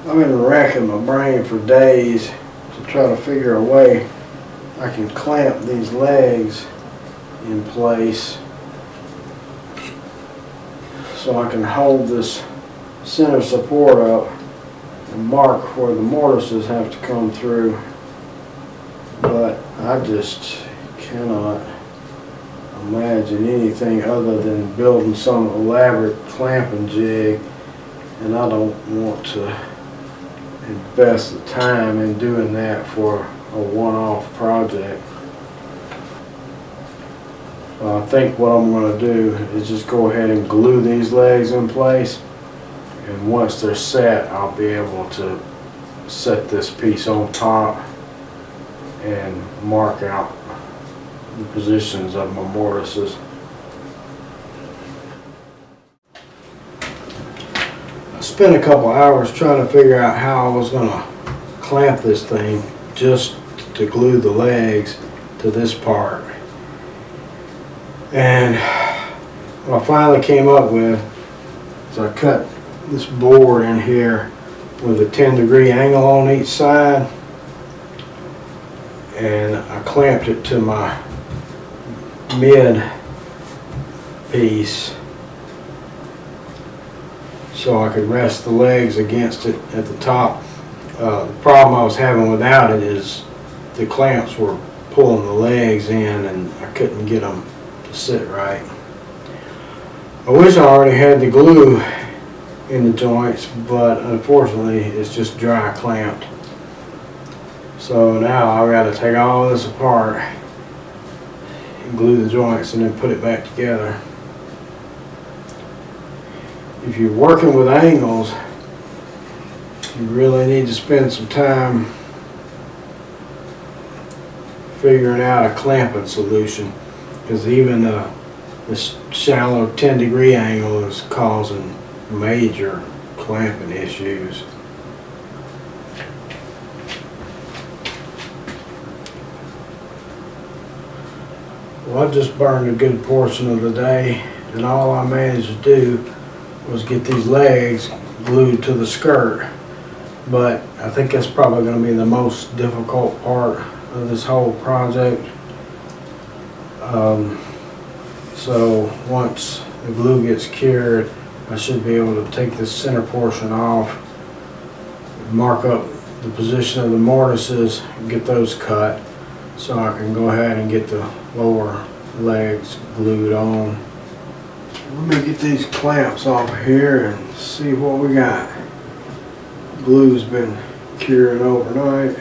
I've been racking my brain for days to try to figure a way I can clamp these legs in place so I can hold this center support up and mark where the mortises have to come through. But I just cannot imagine anything other than building some elaborate clamping jig, and I don't want to invest the time in doing that for a one-off project. I think what I'm going to do is just go ahead and glue these legs in place, and once they're set, I'll be able to set this piece on top and mark out the positions of my mortises. I spent a couple hours trying to figure out how I was going to clamp this thing just to glue the legs to this part. And what I finally came up with is I cut this board in here with a 10-degree angle on each side, and I clamped it to my mid piece so I could rest the legs against it at the top. The problem I was having without it is the clamps were pulling the legs in and I couldn't get them to sit right. I wish I already had the glue in the joints, but unfortunately it's just dry clamped. So now I've got to take all this apart and glue the joints and then put it back together. If you're working with angles, you really need to spend some time figuring out a clamping solution, because even this shallow 10-degree angle is causing major clamping issues. Well, I just burned a good portion of the day, and all I managed to do was get these legs glued to the skirt. But I think that's probably going to be the most difficult part of this whole project. So once the glue gets cured, I should be able to take this center portion off, mark up the position of the mortises, and get those cut so I can go ahead and get the lower legs glued on. Let me get these clamps off here and see what we got. Glue's been curing overnight.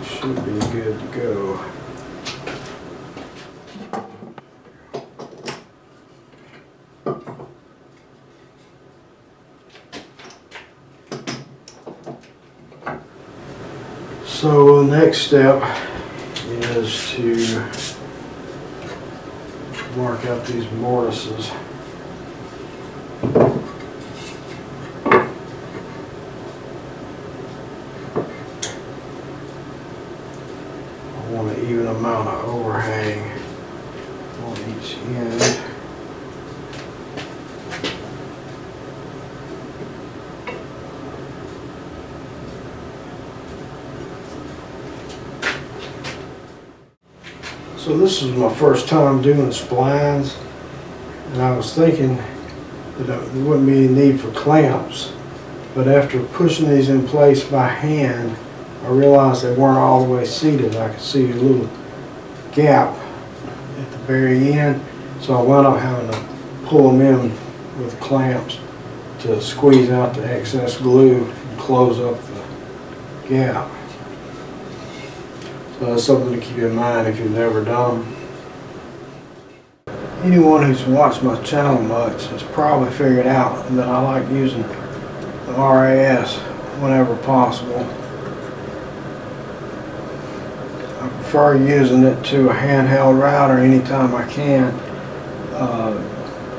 Should be good to go. So the next step is to mark out these mortises. I want an even amount of overhang on each end. So this is my first time doing splines, and I was thinking that there wouldn't be any need for clamps, but after pushing these in place by hand, I realized they weren't all the way seated. I could see a little gap at the very end, so I wound up having to pull them in with clamps to squeeze out the excess glue and close up the gap. So that's something to keep in mind if you've never done them. Anyone who's watched my channel much has probably figured out that I like using the RAS whenever possible. I prefer using it to a handheld router anytime I can,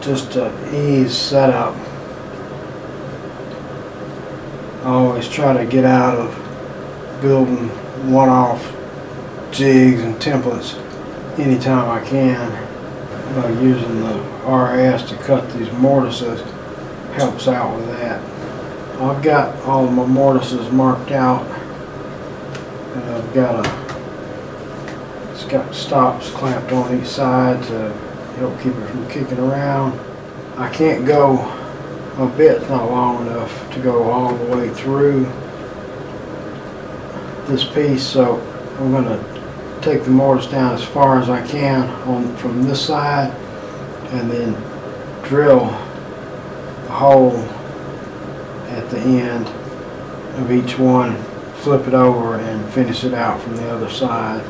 just to ease setup. I always try to get out of building one-off jigs and templates anytime I can by using the RAS to cut these mortises. helps out with that. I've got all my mortises marked out, and I've got it's got stops clamped on each side to help keep it from kicking around. I can't go, my bit's not long enough to go all the way through this piece, so I'm going to take the mortise down as far as I can from this side, and then drill a hole at the end of each one, flip it over and finish it out from the other side.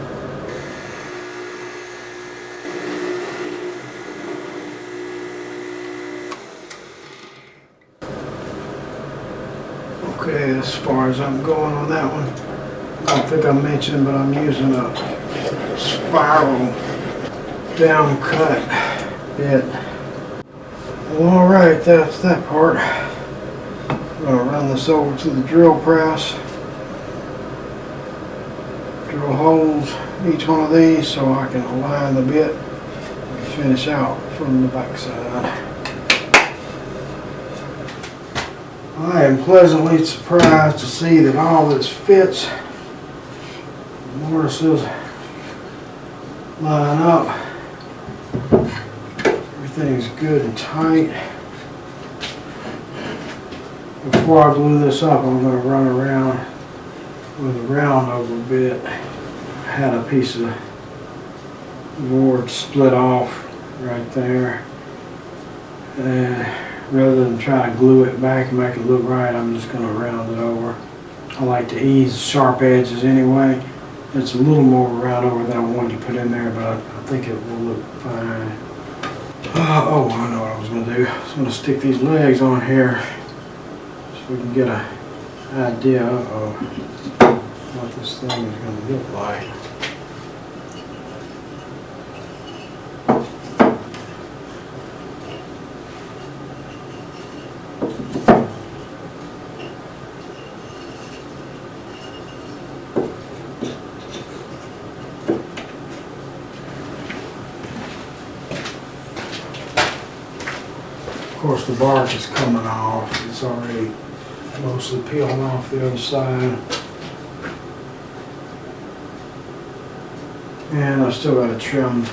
Okay, as far as I'm going on that one, I don't think I mentioned, but I'm using a spiral down cut bit. Well, alright, that's that part. I'm going to run this over to the drill press. Drill holes each one of these so I can align the bit and finish out from the back side. I am pleasantly surprised to see that all this fits. The mortises line up. Everything's good and tight. Before I glue this up, I'm going to run around with a round over bit. I had a piece of board split off right there, and rather than try to glue it back and make it look right, I'm just going to round it over. I like to ease sharp edges anyway. It's a little more round over than I wanted to put in there, but I think it will look fine. Oh, I know what I was going to do. I was going to stick these legs on here so we can get an idea of what this thing is going to look like. Of course, the bark is coming off. It's already mostly peeling off the other side. And I've still got to trim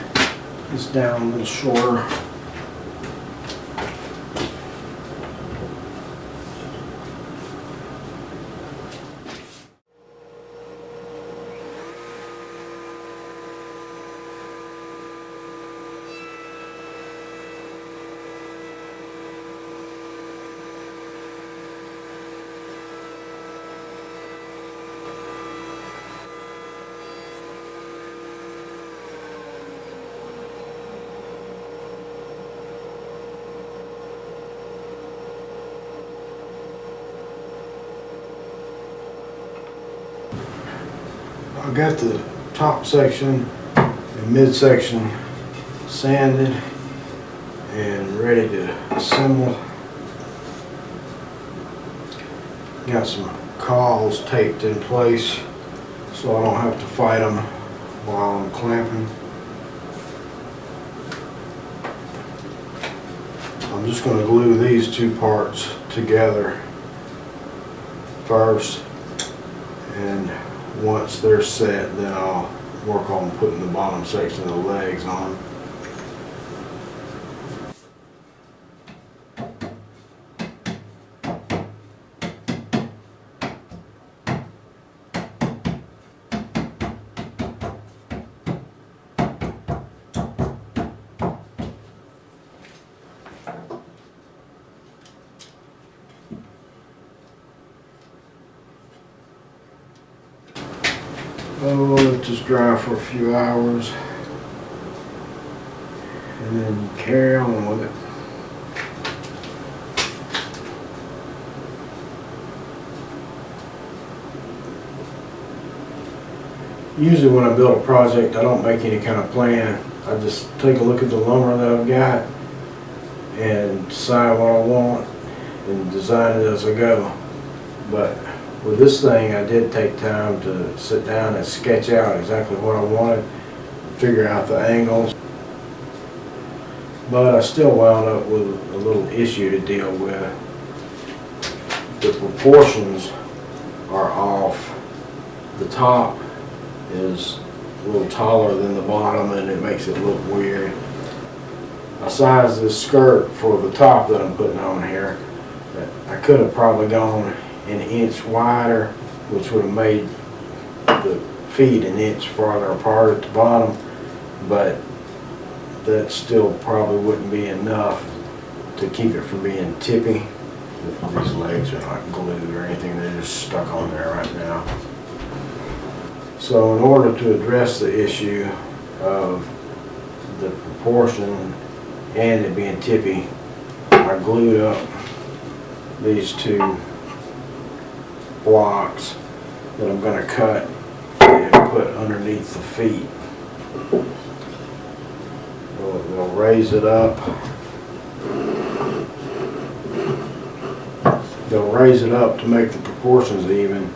this down a little shorter. I got the top section and midsection sanded and ready to assemble. Got some cowls taped in place so I don't have to fight them while I'm clamping. I'm just going to glue these two parts together first, and once they're set, then I'll work on putting the bottom section of the legs on. Oh, let it just dry for a few hours and then carry on with it. Usually when I build a project, I don't make any kind of plan. I just take a look at the lumber that I've got and decide what I want and design it as I go. But with this thing, I did take time to sit down and sketch out exactly what I wanted, figure out the angles. but I still wound up with a little issue to deal with. The proportions are off. The top is a little taller than the bottom and it makes it look weird. I sized this skirt for the top that I'm putting on here. I could have probably gone an inch wider, which would have made the feet an inch farther apart at the bottom, but that still probably wouldn't be enough to keep it from being tippy. These legs are not glued or anything, they're just stuck on there right now. So in order to address the issue of the proportion and it being tippy, I glued up these two blocks that I'm going to cut and put underneath the feet. They'll raise it up. They'll raise it up to make the proportions even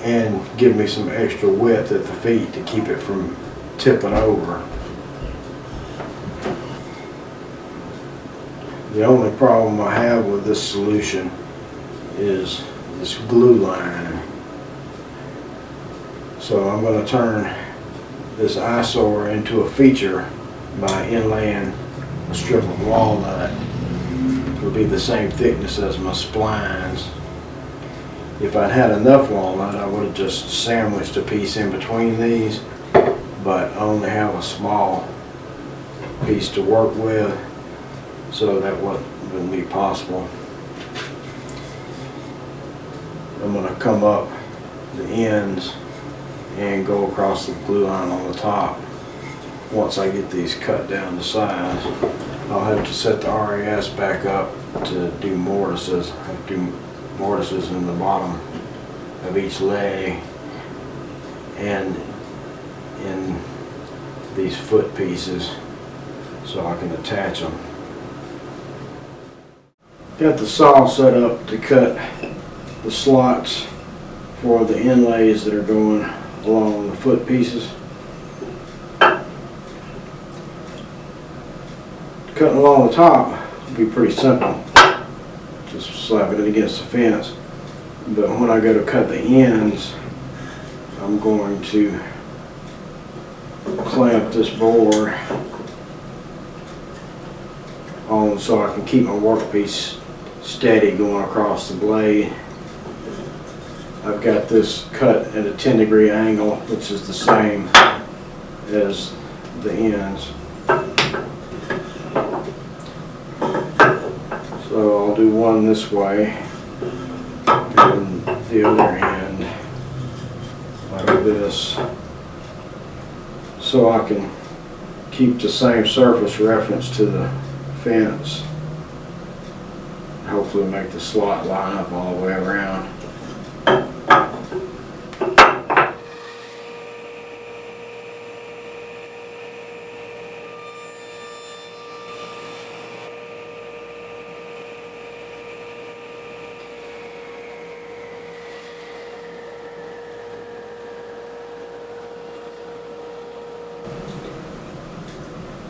and give me some extra width at the feet to keep it from tipping over. The only problem I have with this solution is this glue line. So I'm going to turn this eyesore into a feature by inlaying a strip of walnut. It'll be the same thickness as my splines. If I'd had enough walnut, I would have just sandwiched a piece in between these, but I only have a small piece to work with, so that wouldn't be possible. I'm going to come up the ends and go across the glue line on the top. Once I get these cut down to size, I'll have to set the RAS back up to do mortises. I have to do mortises in the bottom of each leg and in these foot pieces so I can attach them. Got the saw set up to cut the slots for the inlays that are going along the foot pieces. Cutting along the top will be pretty simple, just slapping it against the fence. But when I go to cut the ends, I'm going to clamp this board on so I can keep my workpiece steady going across the blade. I've got this cut at a 10-degree angle, which is the same as the ends. So I'll do one this way and the other end like this, so I can keep the same surface reference to the fence. Hopefully make the slot line up all the way around.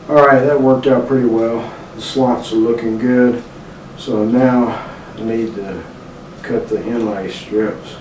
Alright, that worked out pretty well. The slots are looking good. So now I need to cut the inlay strips.